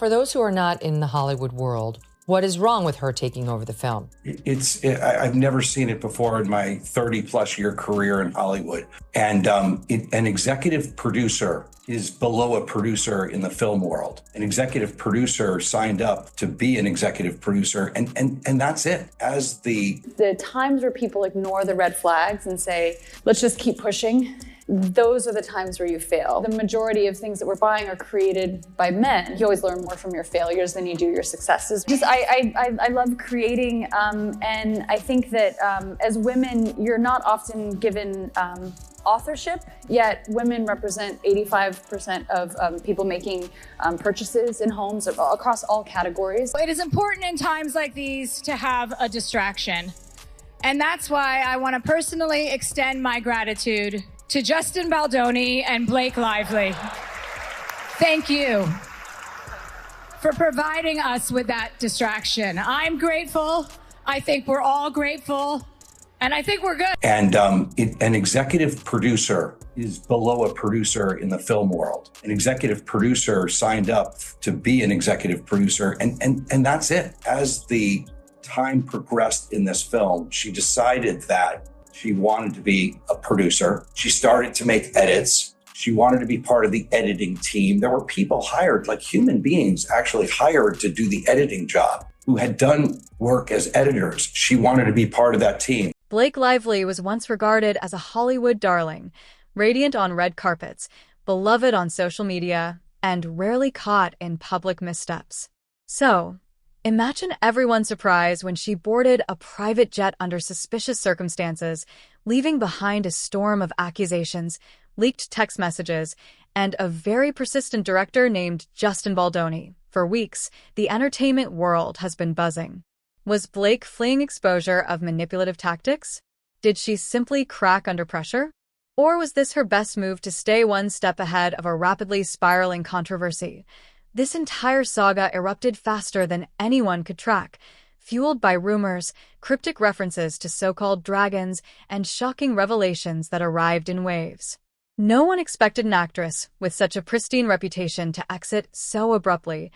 For those who are not in the Hollywood world, what is wrong with her taking over the film? I've never seen it before in my 30-plus year career in Hollywood. And an executive producer is below a producer in the film world. An executive producer signed up to be an executive producer, and that's it. As the times where people ignore the red flags and say, let's just keep pushing, those are the times where you fail. The majority of things that we're buying are created by men. You always learn more from your failures than you do your successes. I love creating, and I think that as women, you're not often given authorship, yet women represent 85% of people making purchases in homes across all categories. It is important in times like these to have a distraction. And that's why I want to personally extend my gratitude to Justin Baldoni and Blake Lively. Thank you for providing us with that distraction. I'm grateful. I think we're all grateful. And I think we're good. And an executive producer is below a producer in the film world. An executive producer signed up to be an executive producer, and that's it. As the time progressed in this film, she decided that she wanted to be a producer. She started to make edits. She wanted to be part of the editing team. There were people hired, like human beings actually hired to do the editing job, who had done work as editors. She wanted to be part of that team. Blake Lively was once regarded as a Hollywood darling, radiant on red carpets, beloved on social media, and rarely caught in public missteps. So, imagine everyone's surprise when she boarded a private jet under suspicious circumstances, leaving behind a storm of accusations, leaked text messages, and a very persistent director named Justin Baldoni. For weeks, the entertainment world has been buzzing. Was Blake fleeing exposure of manipulative tactics? Did she simply crack under pressure? Or was this her best move to stay one step ahead of a rapidly spiraling controversy? This entire saga erupted faster than anyone could track, fueled by rumors, cryptic references to so-called dragons, and shocking revelations that arrived in waves. No one expected an actress with such a pristine reputation to exit so abruptly,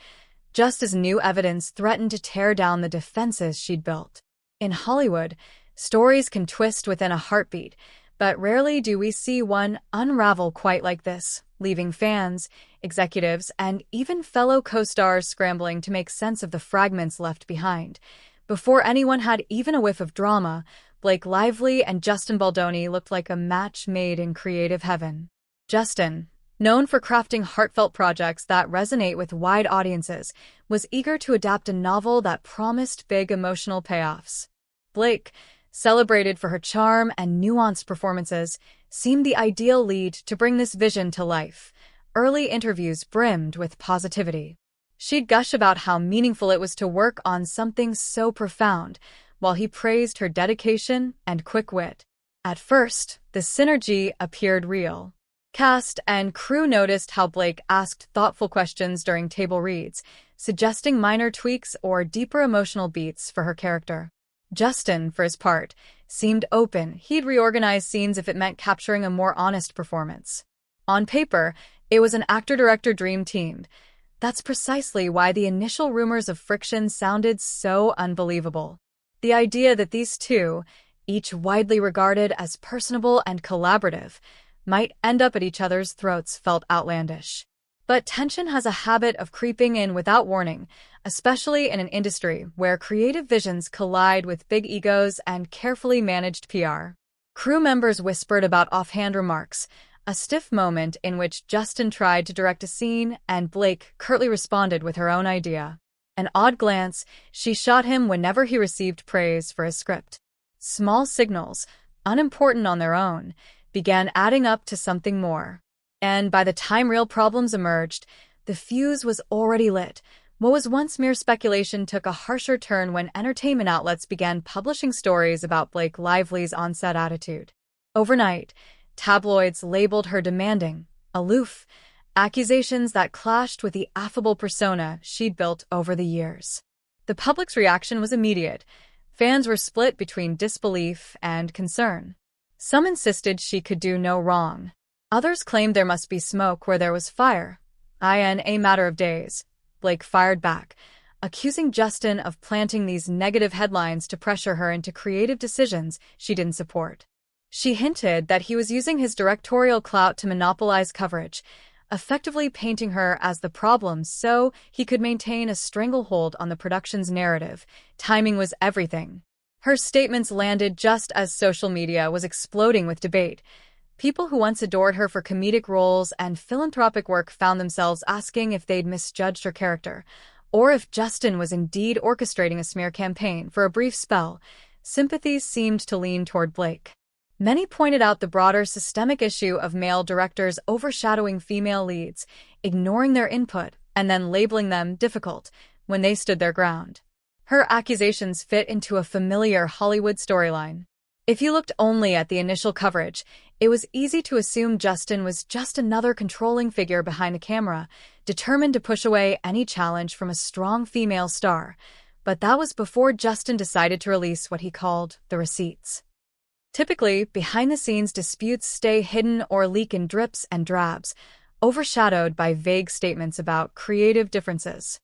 just as new evidence threatened to tear down the defenses she'd built. In Hollywood, stories can twist within a heartbeat, but rarely do we see one unravel quite like this, leaving fans, executives, and even fellow co-stars scrambling to make sense of the fragments left behind. Before anyone had even a whiff of drama, Blake Lively and Justin Baldoni looked like a match made in creative heaven. Justin, known for crafting heartfelt projects that resonate with wide audiences, was eager to adapt a novel that promised big emotional payoffs. Blake, celebrated for her charm and nuanced performances, seemed the ideal lead to bring this vision to life. Early interviews brimmed with positivity. She'd gush about how meaningful it was to work on something so profound, while he praised her dedication and quick wit. At first, the synergy appeared real. Cast and crew noticed how Blake asked thoughtful questions during table reads, suggesting minor tweaks or deeper emotional beats for her character. Justin, for his part, seemed open. He'd reorganize scenes if it meant capturing a more honest performance. On paper, it was an actor-director dream team. That's precisely why the initial rumors of friction sounded so unbelievable. The idea that these two, each widely regarded as personable and collaborative, might end up at each other's throats felt outlandish. But tension has a habit of creeping in without warning, especially in an industry where creative visions collide with big egos and carefully managed PR. Crew members whispered about offhand remarks, a stiff moment in which Justin tried to direct a scene and Blake curtly responded with her own idea. An odd glance, she shot him whenever he received praise for his script. Small signals, unimportant on their own, began adding up to something more. And by the time real problems emerged, the fuse was already lit. What was once mere speculation took a harsher turn when entertainment outlets began publishing stories about Blake Lively's on-set attitude. Overnight, tabloids labeled her demanding, aloof, accusations that clashed with the affable persona she'd built over the years. The public's reaction was immediate. Fans were split between disbelief and concern. Some insisted she could do no wrong. Others claimed there must be smoke where there was fire. In a matter of days, Blake fired back, accusing Justin of planting these negative headlines to pressure her into creative decisions she didn't support. She hinted that he was using his directorial clout to monopolize coverage, effectively painting her as the problem so he could maintain a stranglehold on the production's narrative. Timing was everything. Her statements landed just as social media was exploding with debate. People who once adored her for comedic roles and philanthropic work found themselves asking if they'd misjudged her character, or if Justin was indeed orchestrating a smear campaign. For a brief spell, sympathies seemed to lean toward Blake. Many pointed out the broader systemic issue of male directors overshadowing female leads, ignoring their input, and then labeling them difficult when they stood their ground. Her accusations fit into a familiar Hollywood storyline. If you looked only at the initial coverage, it was easy to assume Justin was just another controlling figure behind the camera, determined to push away any challenge from a strong female star. But that was before Justin decided to release what he called the receipts. Typically, behind-the-scenes disputes stay hidden or leak in drips and drabs, overshadowed by vague statements about creative differences.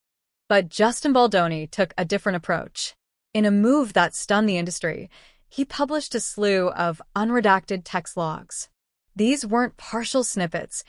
But Justin Baldoni took a different approach. In a move that stunned the industry, he published a slew of unredacted text logs. These weren't partial snippets,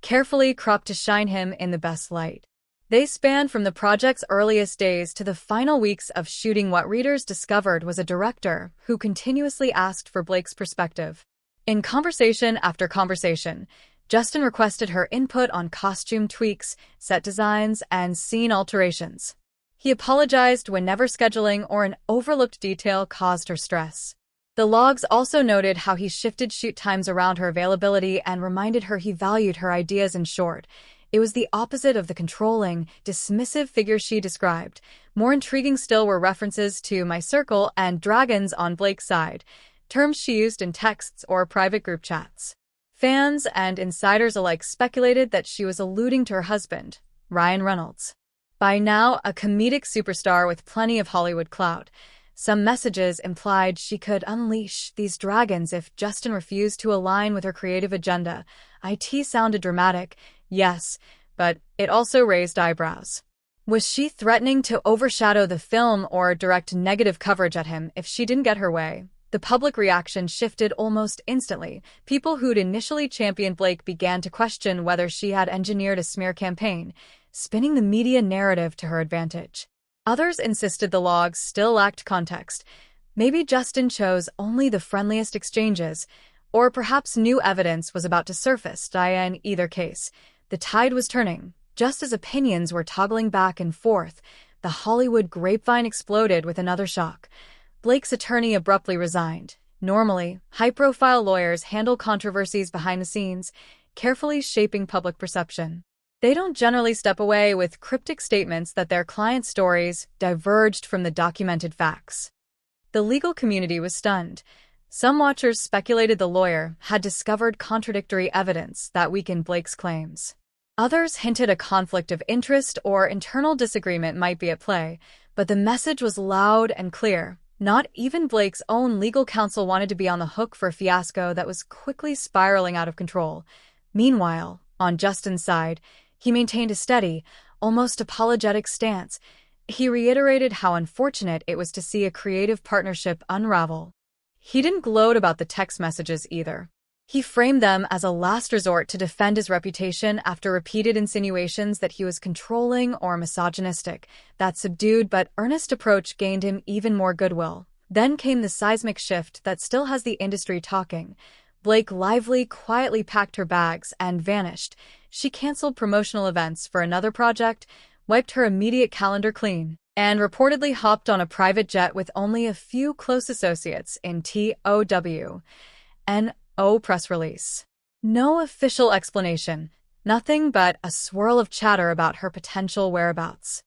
carefully cropped to shine him in the best light. They spanned from the project's earliest days to the final weeks of shooting. What readers discovered was a director who continuously asked for Blake's perspective. In conversation after conversation, Justin requested her input on costume tweaks, set designs, and scene alterations. He apologized whenever scheduling or an overlooked detail caused her stress. The logs also noted how he shifted shoot times around her availability and reminded her he valued her ideas. In short, it was the opposite of the controlling, dismissive figure she described. More intriguing still were references to "my circle" and "dragons" on Blake's side, terms she used in texts or private group chats. Fans and insiders alike speculated that she was alluding to her husband, Ryan Reynolds. By now a comedic superstar with plenty of Hollywood clout, some messages implied she could unleash these dragons if Justin refused to align with her creative agenda. It sounded dramatic, yes, but it also raised eyebrows. Was she threatening to overshadow the film or direct negative coverage at him if she didn't get her way? The public reaction shifted almost instantly. People who'd initially championed Blake began to question whether she had engineered a smear campaign, spinning the media narrative to her advantage. Others insisted the logs still lacked context. Maybe Justin chose only the friendliest exchanges, or perhaps new evidence was about to surface. In either case, the tide was turning. Just as opinions were toggling back and forth, the Hollywood grapevine exploded with another shock. Blake's attorney abruptly resigned. Normally, high-profile lawyers handle controversies behind the scenes, carefully shaping public perception. They don't generally step away with cryptic statements that their clients' stories diverged from the documented facts. The legal community was stunned. Some watchers speculated the lawyer had discovered contradictory evidence that weakened Blake's claims. Others hinted a conflict of interest or internal disagreement might be at play, but the message was loud and clear. Not even Blake's own legal counsel wanted to be on the hook for a fiasco that was quickly spiraling out of control. Meanwhile, on Justin's side, he maintained a steady, almost apologetic stance. He reiterated how unfortunate it was to see a creative partnership unravel. He didn't gloat about the text messages either. He framed them as a last resort to defend his reputation after repeated insinuations that he was controlling or misogynistic. That subdued but earnest approach gained him even more goodwill. Then came the seismic shift that still has the industry talking. Blake Lively quietly packed her bags and vanished. She canceled promotional events for another project, wiped her immediate calendar clean, and reportedly hopped on a private jet with only a few close associates in TOW. No press release. No official explanation. Nothing but a swirl of chatter about her potential whereabouts.